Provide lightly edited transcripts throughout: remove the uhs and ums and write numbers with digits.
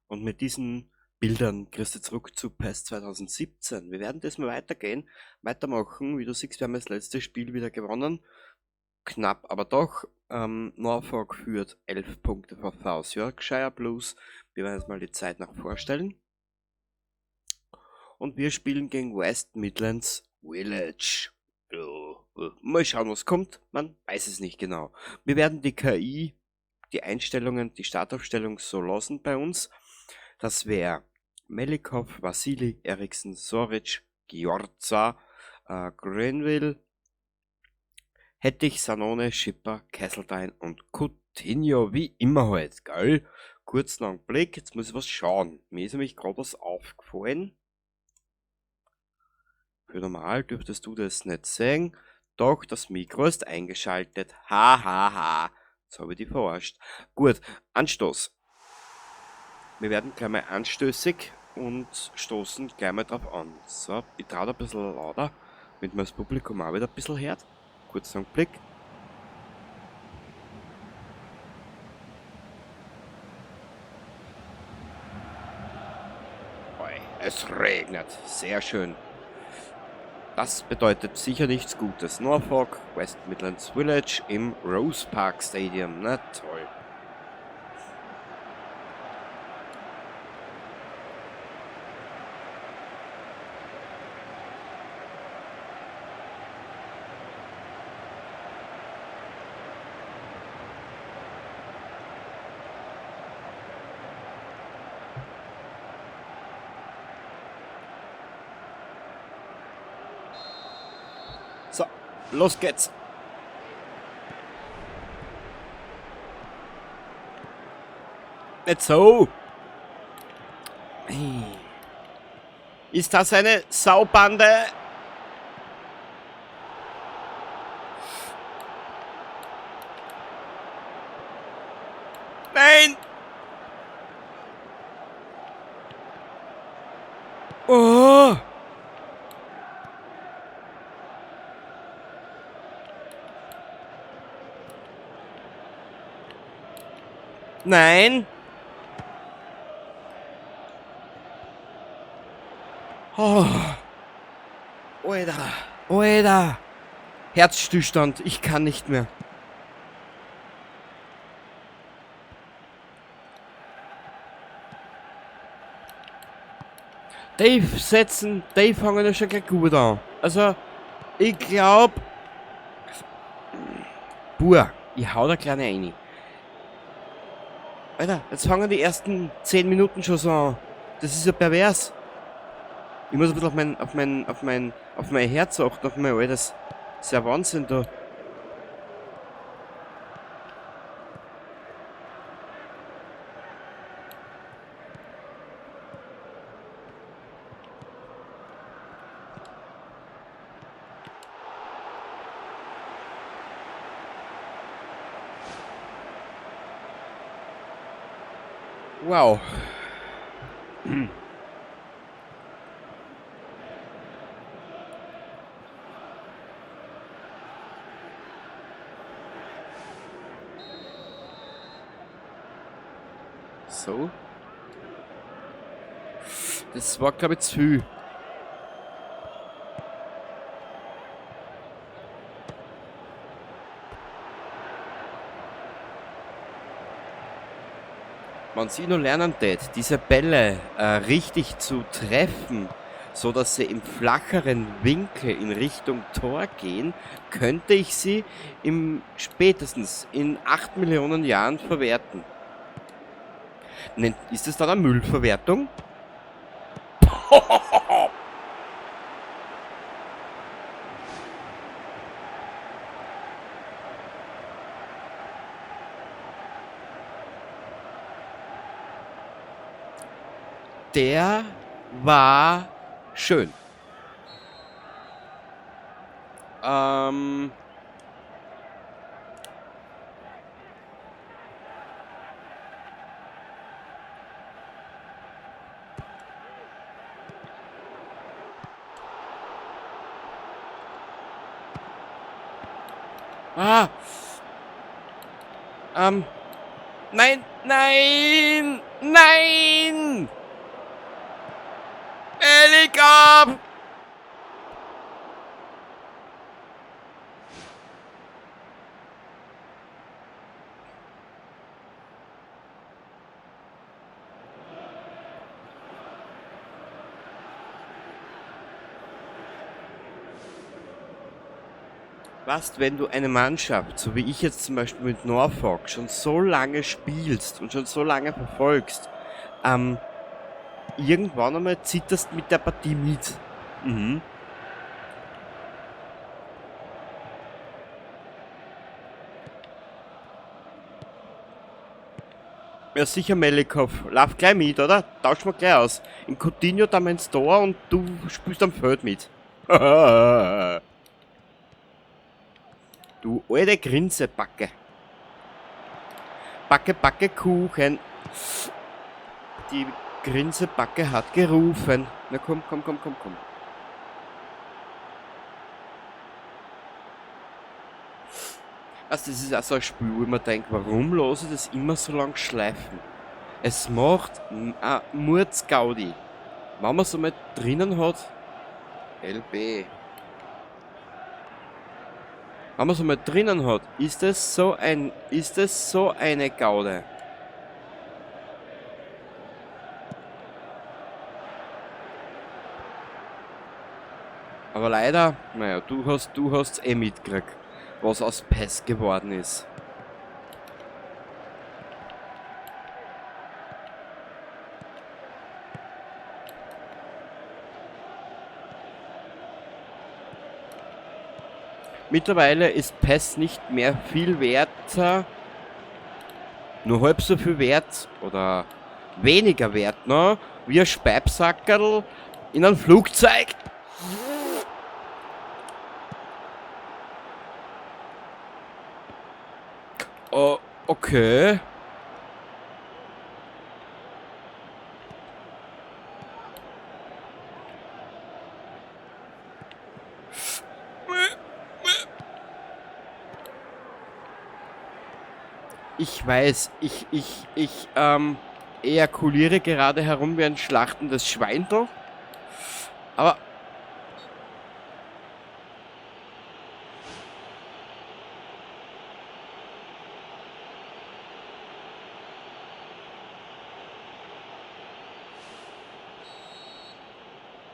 Und mit diesen Bildern kriegst du zurück zu PES 2017. Wir werden das mal weitermachen. Wie du siehst, wir haben das letzte Spiel wieder gewonnen. Knapp, aber doch. Norfolk führt 11 Punkte vor South Yorkshire Blues. Wir werden jetzt mal die Zeit nach vorstellen. Und wir spielen gegen West Midlands Village. Mal schauen, was kommt. Man weiß es nicht genau. Wir werden die KI, die Einstellungen, die Startaufstellung so lassen bei uns. Das wäre Melikov, Vasili, Eriksen, Soric, Giorza, Grenville, Hettich, Sanone, Schipper, Kesseltein und Coutinho, wie immer halt, gell? Kurzen Augenblick, jetzt muss ich was schauen. Mir ist nämlich gerade was aufgefallen. Für normal dürftest du das nicht sehen. Doch, das Mikro ist eingeschaltet. Ha, ha, ha. Jetzt habe ich die verarscht. Gut, Anstoß. Wir werden gleich mal anstößig und stoßen gleich mal drauf an. So, ich trau ein bisschen lauter, damit man das Publikum auch wieder ein bisschen hört. Kurzen Blick. Es regnet. Sehr schön. Das bedeutet sicher nichts Gutes. Norfolk, West Midlands Village im Rose Park Stadium. Na toll. So, los geht's. Nicht so. Ist das eine Saubande? Nein! Oh! Nein! Oh! Alter! Alter! Herzstillstand, ich kann nicht mehr. Dave setzen, Dave fangen ja schon gleich gut an. Also, ich glaub. Buah, ich hau da kleine rein. Alter, jetzt fangen die ersten 10 Minuten schon so an. Das ist ja pervers. Ich muss ein bisschen auf mein Herz achten, auf mein Altes. Das ist ja Wahnsinn da. Wow. So. Das war, glaube ich, zu viel. Wenn sie nur lernen tät, diese Bälle richtig zu treffen, so dass sie im flacheren Winkel in Richtung Tor gehen, könnte ich sie spätestens in 8 Millionen Jahren verwerten. Ist es dann eine Müllverwertung? Der war schön. Nein, nein, nein! Wake up! Weißt, wenn du eine Mannschaft, so wie ich jetzt zum Beispiel mit Norfolk, schon so lange spielst und schon so lange verfolgst, irgendwann einmal zitterst mit der Partie mit. Mhm. Ja, sicher, Melikov. Lauf gleich mit, oder? Tauschen wir gleich aus. In Coutinho da mein Tor und du spielst am Feld mit. Du alte Grinsebacke. Backe, Backe, Kuchen. Die Grinsebacke hat gerufen. Na komm, komm, komm, komm, komm. Also das ist auch so ein Spiel, wo ich mir denke, warum lasse ich das immer so lang schleifen? Es macht Mordsgaudi. Wenn man so mal drinnen hat, LB. Wenn man so mal drinnen hat, ist das so eine Gaude. Aber leider, naja, du hast eh mitgekriegt, was aus PES geworden ist. Mittlerweile ist PES nicht mehr viel wert, nur halb so viel wert oder weniger wert, ne? Wie ein Speibsackerl in einem Flugzeug. Oh, okay. Ich weiß, ich ejakuliere gerade herum wie ein schlachtendes Schweindel. Aber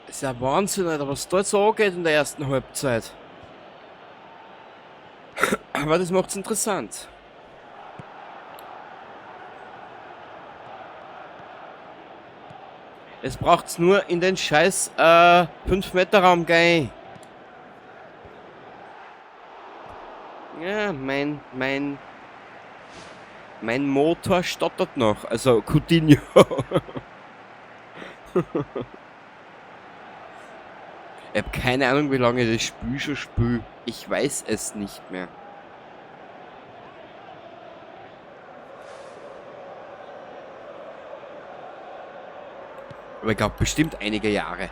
es ist ja Wahnsinn, Alter, was da jetzt angeht in der ersten Halbzeit. Aber das macht's interessant. Es braucht's nur in den scheiß 5-Meter-Raum gehen. Ja, mein Motor stottert noch. Also Coutinho. Ich habe keine Ahnung, wie lange ich das Spiel schon spiele. Ich weiß es nicht mehr. Aber ich glaube bestimmt einige Jahre.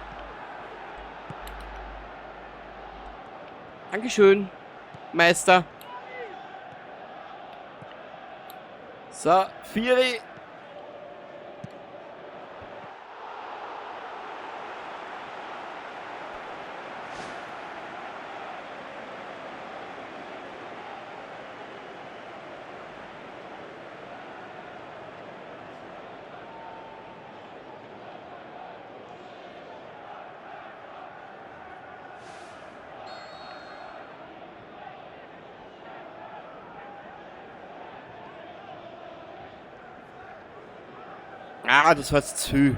Dankeschön, Meister. So, Vieri. Ah, das war jetzt zu viel.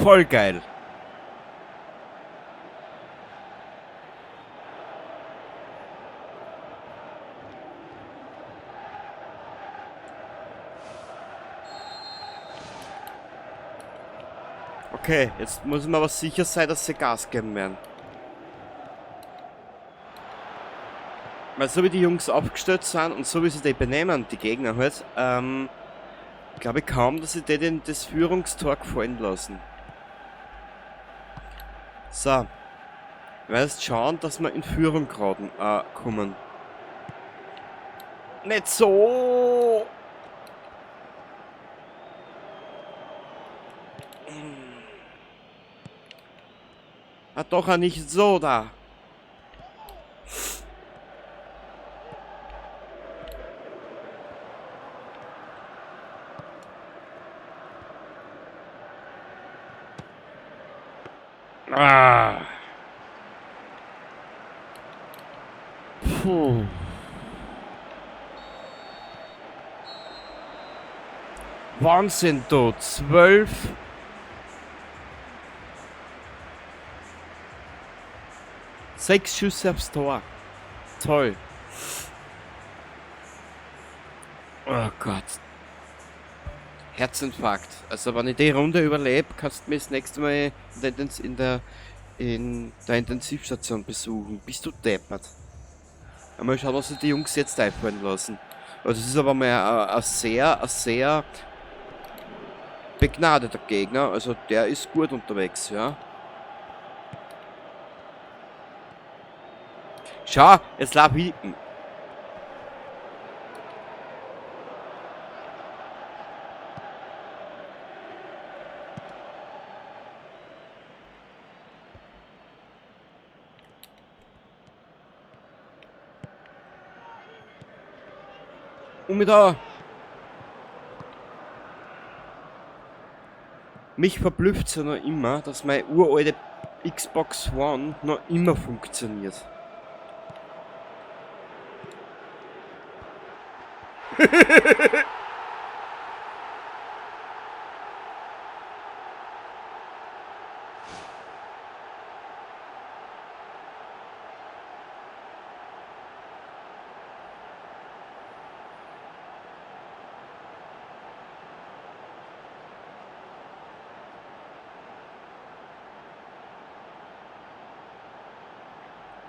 Voll geil. Okay, jetzt muss man aber sicher sein, dass sie Gas geben werden. Weil so wie die Jungs aufgestellt sind und so wie sie die benehmen, die Gegner halt, glaube ich kaum, dass sie denen das Führungstor gefallen lassen. So. Ich werde jetzt schauen, dass wir in Führung geraten, kommen. Nicht so! Ah, doch auch nicht so da. Ah. Puh. Wahnsinn, du. 12. Sechs Schüsse aufs Tor. Toll. Oh Gott. Herzinfarkt. Also wenn ich die Runde überlebe, kannst du mich das nächste Mal in der Intensivstation besuchen. Bist du deppert? Mal schauen, was sich die Jungs jetzt einfallen lassen. Also es ist aber mal ein sehr begnadeter Gegner. Also der ist gut unterwegs, ja. Schau, jetzt lauf hinten. Und mit da. Mich verblüfft es ja noch immer, dass meine uralte Xbox One noch immer funktioniert.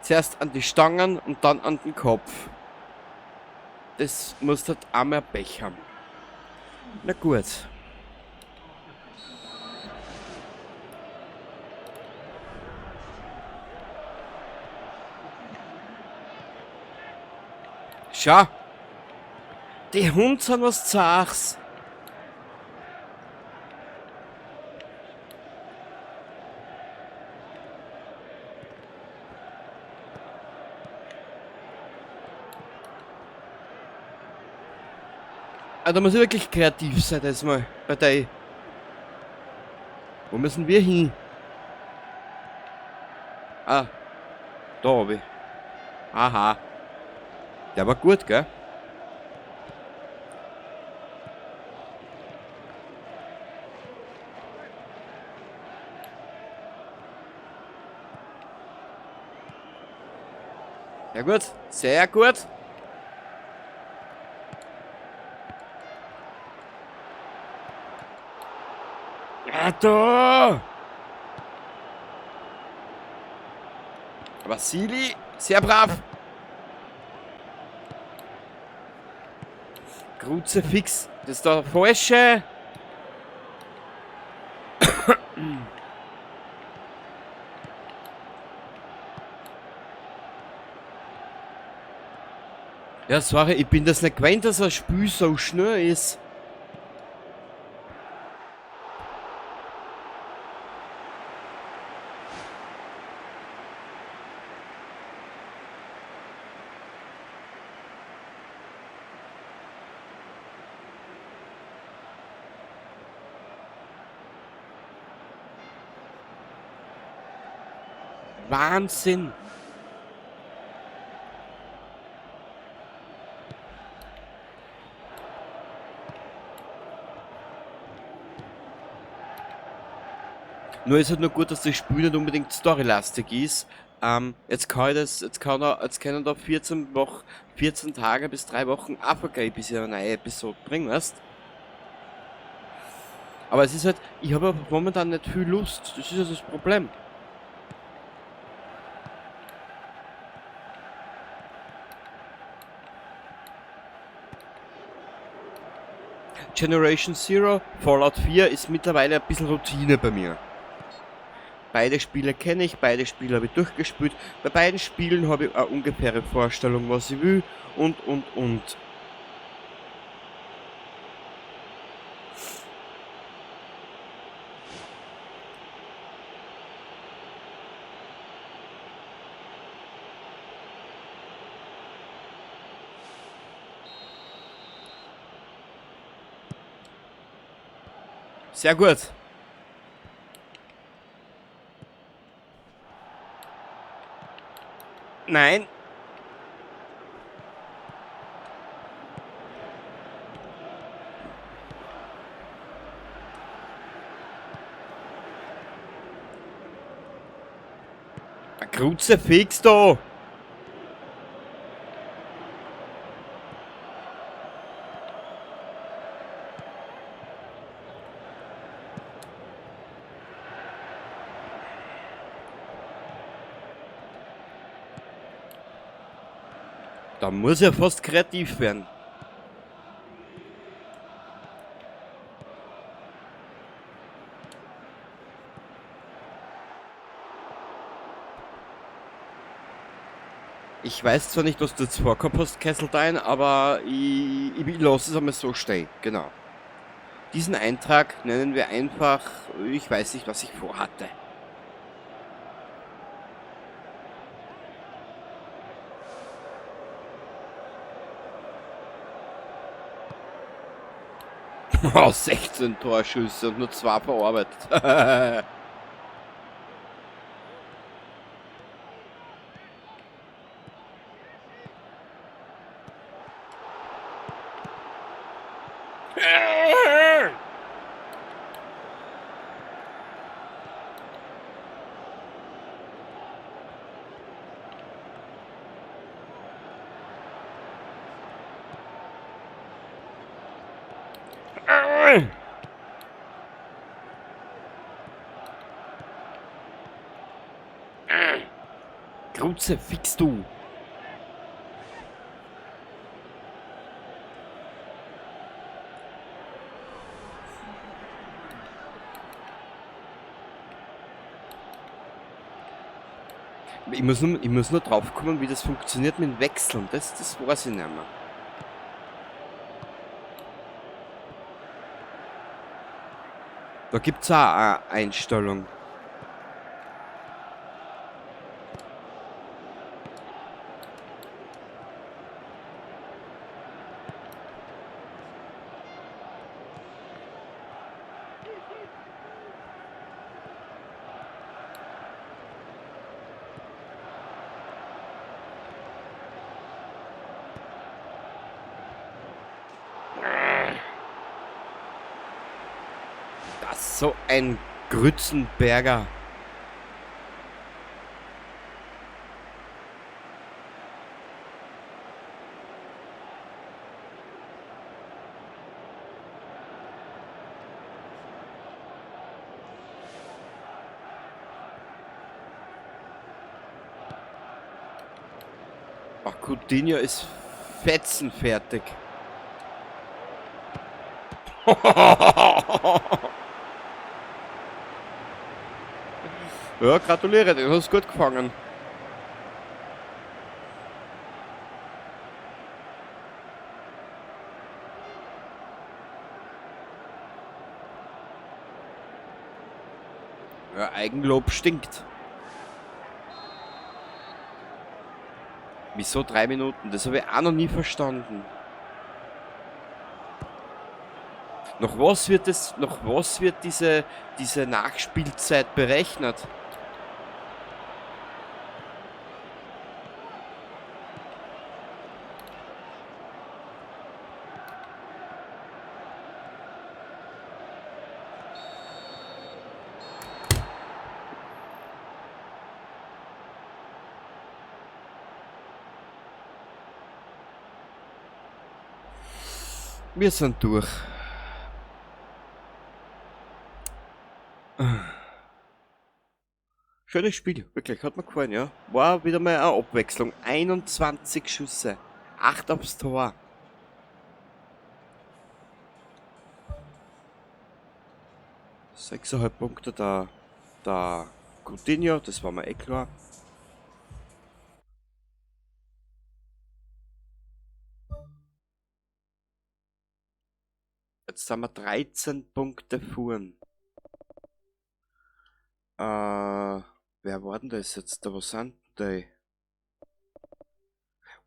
Zuerst an die Stangen und dann an den Kopf. Das muss halt einmal Pech haben. Na gut. Schau. Die Hunde sind was Zachs. Ah, da muss ich wirklich kreativ sein, das mal bei der. Wo müssen wir hin? Ah, da hab ich. Aha. Der war gut, gell? Ja gut, sehr gut. Ja, da! Vasili, sehr brav. Kruzifix, das ist der falsche. Ja, sorry, ich bin das nicht gewöhnt, dass ein Spiel so schnell ist. Wahnsinn. Nur ist halt nur gut, dass das Spiel nicht unbedingt storylastig ist. Jetzt können da 14 Tage bis 3 Wochen abgehen, bis ich eine neue Episode bringen, weißt? Aber es ist halt, ich habe momentan nicht viel Lust. Das ist ja das Problem. Generation Zero, Fallout 4 ist mittlerweile ein bisschen Routine bei mir. Beide Spiele kenne ich, beide Spiele habe ich durchgespielt. Bei beiden Spielen habe ich eine ungefähre Vorstellung, was ich will und. Sehr gut. Nein. Ein Kruzifix da. Da muss er fast kreativ werden. Ich weiß zwar nicht, was du jetzt vorgehabt hast, Kesseltein, aber ich lasse es einmal so stehen. Genau. Diesen Eintrag nennen wir einfach, ich weiß nicht, was ich vorhatte. Oh, 16 Torschüsse und nur 2 verarbeitet. Kruzifix du. Ich muss nur drauf kommen, wie das funktioniert mit dem Wechseln. Das weiß ich nicht mehr. Da gibt es auch eine Einstellung. Das ist so ein Grützenberger. Ach, Coutinho ist fetzenfertig. Ja, gratuliere, du hast gut gefangen. Ja, Eigenlob stinkt. Wieso 3 Minuten? Das habe ich auch noch nie verstanden. Nach was wird diese Nachspielzeit berechnet? Wir sind durch. Schönes Spiel, wirklich, hat mir gefallen, ja. War wieder mal eine Abwechslung. 21 Schüsse, 8 aufs Tor. Sechseinhalb Punkte da Coutinho, das war mir eh klar. Jetzt sind wir 13 Punkte vorn. Wer war denn das jetzt? Da, wo sind die?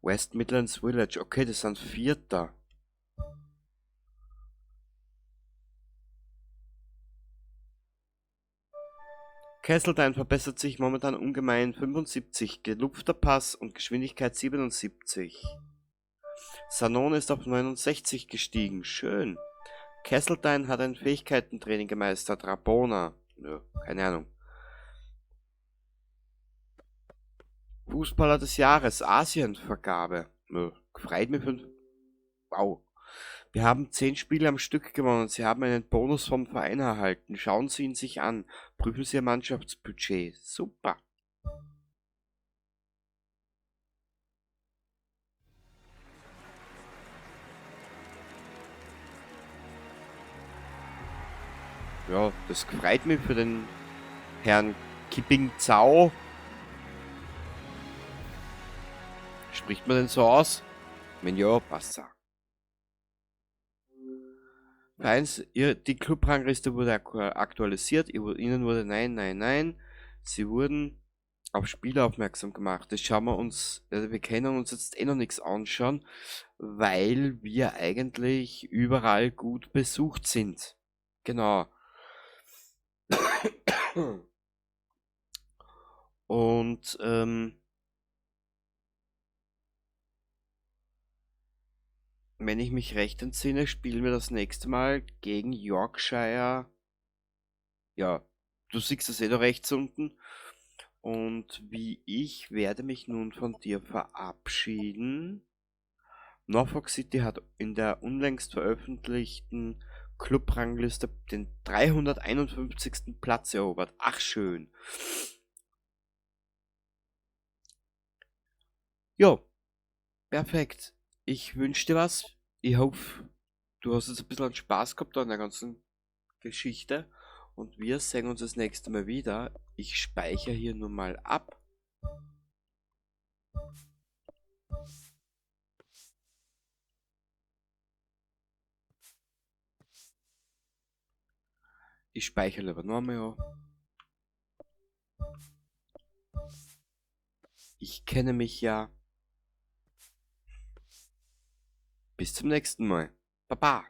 West Midlands Village, okay, das sind Vierter. Castleton verbessert sich momentan ungemein 75, gelupfter Pass und Geschwindigkeit 77. Sanon ist auf 69 gestiegen, schön. Castleton hat ein Fähigkeitentraining gemeistert, Rabona, ja, keine Ahnung. Fußballer des Jahres, Asienvergabe, ja, freut mich für... Wow. Wir haben 10 Spiele am Stück gewonnen. Sie haben einen Bonus vom Verein erhalten. Schauen Sie ihn sich an. Prüfen Sie Ihr Mannschaftsbudget. Super. Ja, das freut mich für den Herrn Kipping Zhao. Spricht man denn so aus? Wenn ja, passt auch. Vereins, die Clubrangliste wurde aktualisiert. Ihnen wurde nein. Sie wurden auf Spieler aufmerksam gemacht. Das schauen wir uns, wir können uns jetzt eh noch nichts anschauen, weil wir eigentlich überall gut besucht sind. Genau. Und wenn ich mich recht entsinne, spielen wir das nächste Mal gegen Yorkshire. Ja, du siehst das eh da rechts unten. Und wie ich werde mich nun von dir verabschieden. Norfolk City hat in der unlängst veröffentlichten Clubrangliste den 351. Platz erobert. Ach schön. Jo, perfekt. Ich wünsche dir was. Ich hoffe, du hast jetzt ein bisschen Spaß gehabt an der ganzen Geschichte. Und wir sehen uns das nächste Mal wieder. Ich speichere hier nur mal ab. Ich speichere aber nochmal an. Ich kenne mich ja. Bis zum nächsten Mal. Baba.